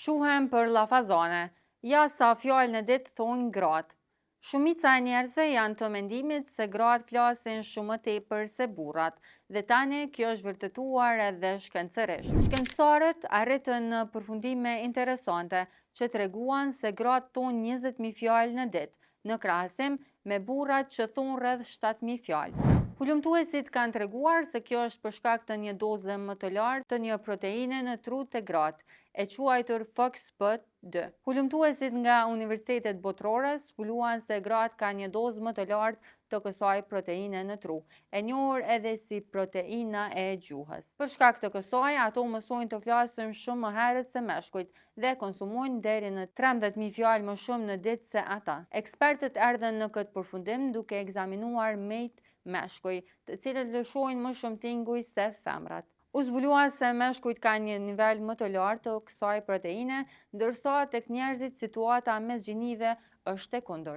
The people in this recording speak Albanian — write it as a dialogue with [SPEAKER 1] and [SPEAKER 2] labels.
[SPEAKER 1] Shuhem për llafazone, ja sa fjalë në ditë thonë gratë. Shumica e njerëzve janë të mendimit se gratë flasin shumë më tepër se burrat, dhe tani kjo është vërtetuar edhe shkencërisht. Shkencëtarët arritën në përfundime interesante që treguan se gratë thonë 20.000 fjalë në ditë, në krahasim me burrat që thonë rreth 7.000 fjalë. Hulumtuesit kanë treguar se kjo është për shkak të një doze më të lartë të një proteine në tru të gratë, e quajtur FOXP2. Hulumtuesit nga universitetet botërore zbuluan se gratë kanë një dozë më të lartë të kësaj proteine në tru, e njohur edhe si proteina e gjuhës. Për shkak të kësaj, ato mësojnë të flasin shumë më herët se meshkujt dhe konsumojnë deri në 13.000 fjalë më shumë në ditë se ata. Ekspertët erdhën në këtë përfundim duke ekzaminuar mejt meshkuj, të cilët lëshojnë më shumë tinguj se femrat. U zbulua se meshkujt kanë një nivel më të lartë të kësaj proteine, ndërsa tek njerëzit situata mes gjinive është e kundërt.